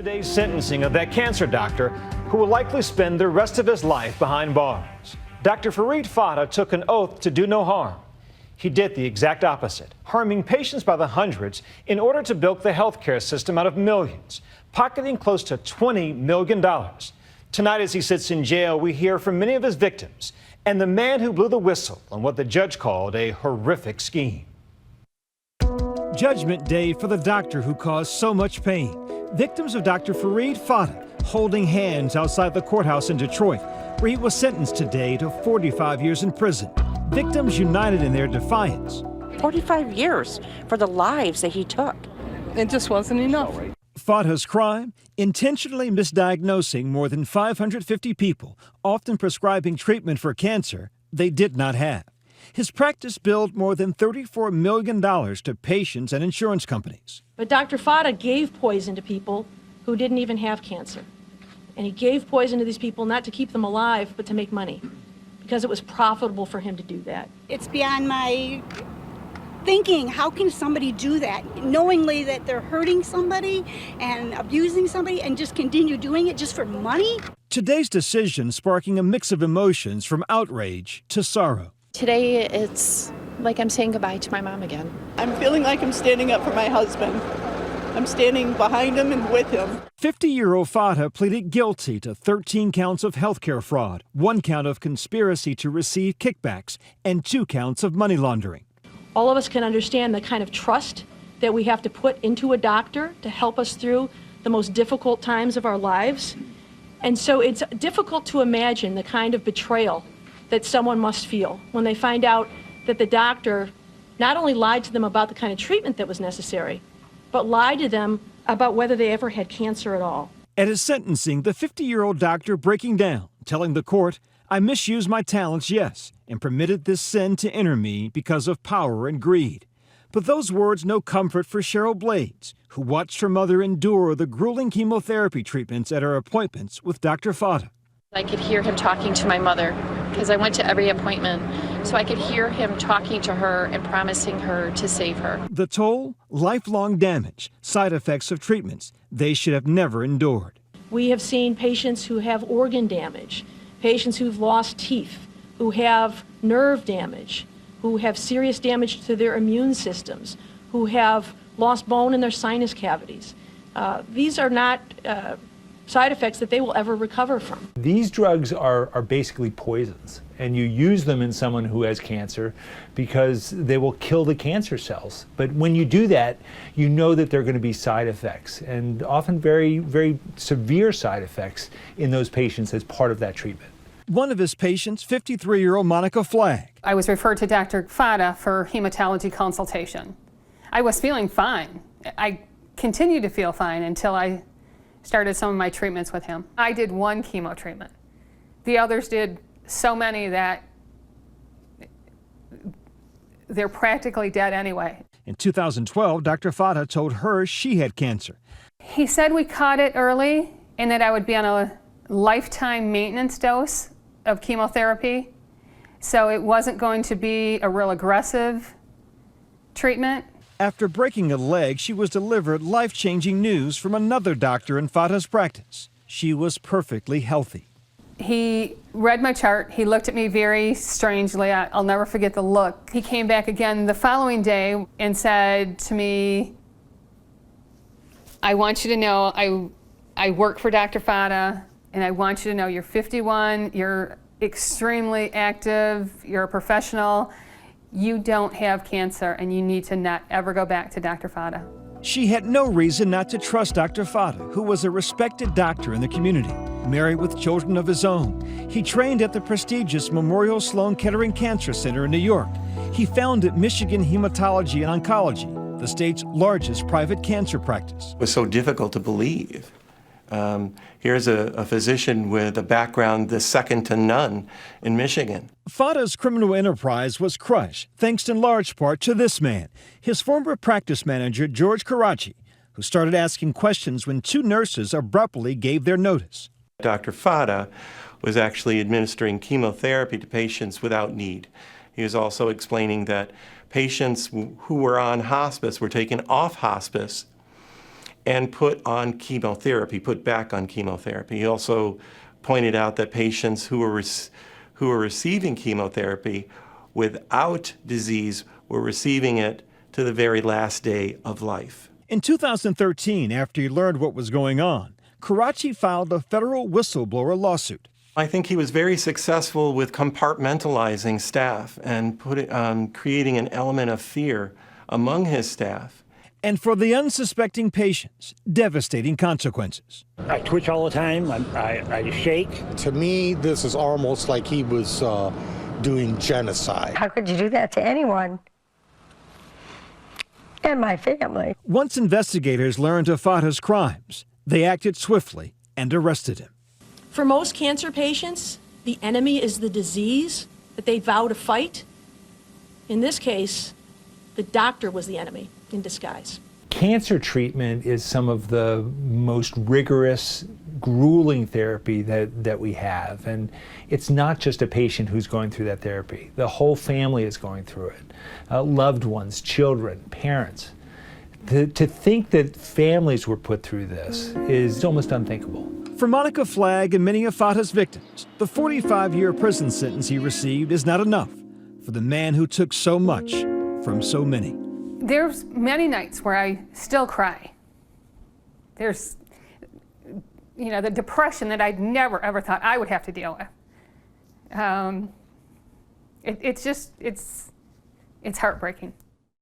Today's sentencing of that cancer doctor who will likely spend the rest of his life behind bars. Dr. Farid Fata took an oath to do no harm. He did the exact opposite, harming patients by the hundreds in order to bilk the healthcare system out of millions, pocketing close to $20 million. Tonight, as he sits in jail, we hear from many of his victims and the man who blew the whistle on what the judge called a horrific scheme. Judgment Day for the doctor who caused so much pain. Victims of Dr. Farid Fata holding hands outside the courthouse in Detroit, where he was sentenced today to 45 years in prison. Victims united in their defiance. 45 years for the lives that he took. It just wasn't enough. Fata's crime? Intentionally misdiagnosing more than 550 people, often prescribing treatment for cancer they did not have. His practice billed more than $34 million to patients and insurance companies. But Dr. Fata gave poison to people who didn't even have cancer. And he gave poison to these people not to keep them alive, but to make money, because it was profitable for him to do that. It's beyond my thinking. How can somebody do that, knowingly that they're hurting somebody and abusing somebody, and just continue doing it just for money? Today's decision sparking a mix of emotions from outrage to sorrow. Today, it's like I'm saying goodbye to my mom again. I'm feeling like I'm standing up for my husband. I'm standing behind him and with him. 50-year-old Fata pleaded guilty to 13 counts of healthcare fraud, 1 count of conspiracy to receive kickbacks, and 2 counts of money laundering. All of us can understand the kind of trust that we have to put into a doctor to help us through the most difficult times of our lives. And so it's difficult to imagine the kind of betrayal that someone must feel when they find out that the doctor not only lied to them about the kind of treatment that was necessary, but lied to them about whether they ever had cancer at all. At his sentencing, the 50-year-old doctor breaking down, telling the court, "I misused my talents, yes, and permitted this sin to enter me because of power and greed." But those words no comfort for Cheryl Blades, who watched her mother endure the grueling chemotherapy treatments at her appointments with Dr. Fata. I could hear him talking to my mother because I went to every appointment. So I could hear him talking to her and promising her to save her. The toll? Lifelong damage, side effects of treatments they should have never endured. We have seen patients who have organ damage, patients who've lost teeth, who have nerve damage, who have serious damage to their immune systems, who have lost bone in their sinus cavities. These are not side effects that they will ever recover from. These drugs are basically poisons, and you use them in someone who has cancer because they will kill the cancer cells. But when you do that, you know that there are going to be side effects, and often very, very severe side effects in those patients as part of that treatment. One of his patients, 53-year-old Monica Flagg. I was referred to Dr. Fata for hematology consultation. I was feeling fine. I continued to feel fine until I started some of my treatments with him. I did 1 chemo treatment. The others did so many that they're practically dead anyway. In 2012, Dr. Fata told her she had cancer. He said we caught it early and that I would be on a lifetime maintenance dose of chemotherapy. So it wasn't going to be a real aggressive treatment. After breaking a leg, she was delivered life-changing news from another doctor in Fata's practice. She was perfectly healthy. He read my chart. He looked at me very strangely. I'll never forget the look. He came back again the following day and said to me, "I want you to know I work for Dr. Fata, and I want you to know you're 51, you're extremely active, you're a professional. You don't have cancer, and you need to not ever go back to Dr. Fata." She had no reason not to trust Dr. Fata, who was a respected doctor in the community, married with children of his own. He trained at the prestigious Memorial Sloan Kettering Cancer Center in New York. He founded Michigan Hematology and Oncology, the state's largest private cancer practice. It was so difficult to believe. Here's a physician with a background that's second to none in Michigan. Fata's criminal enterprise was crushed, thanks in large part to this man, his former practice manager, George Karachi, who started asking questions when 2 nurses abruptly gave their notice. Dr. Fata was actually administering chemotherapy to patients without need. He was also explaining that patients who were on hospice were taken off hospice and put on chemotherapy, put back on chemotherapy. He also pointed out that patients who were receiving chemotherapy without disease were receiving it to the very last day of life. In 2013, after he learned what was going on, Karachi filed a federal whistleblower lawsuit. I think he was very successful with compartmentalizing staff and creating an element of fear among his staff. And for the unsuspecting patients, devastating consequences. I twitch all the time. I shake. To me, this is almost like he was doing genocide. How could you do that to anyone? And my family. Once investigators learned of Fata's crimes, they acted swiftly and arrested him. For most cancer patients, the enemy is the disease that they vow to fight. In this case, the doctor was the enemy in disguise. Cancer treatment is some of the most rigorous, grueling therapy that we have. And it's not just a patient who's going through that therapy. The whole family is going through it. Loved ones, children, parents. To think that families were put through this is almost unthinkable. For Monica Flagg and many of Fata's victims, the 45-year prison sentence he received is not enough for the man who took so much from so many. There's many nights where I still cry. There's, the depression that I'd never, ever thought I would have to deal with. It's heartbreaking.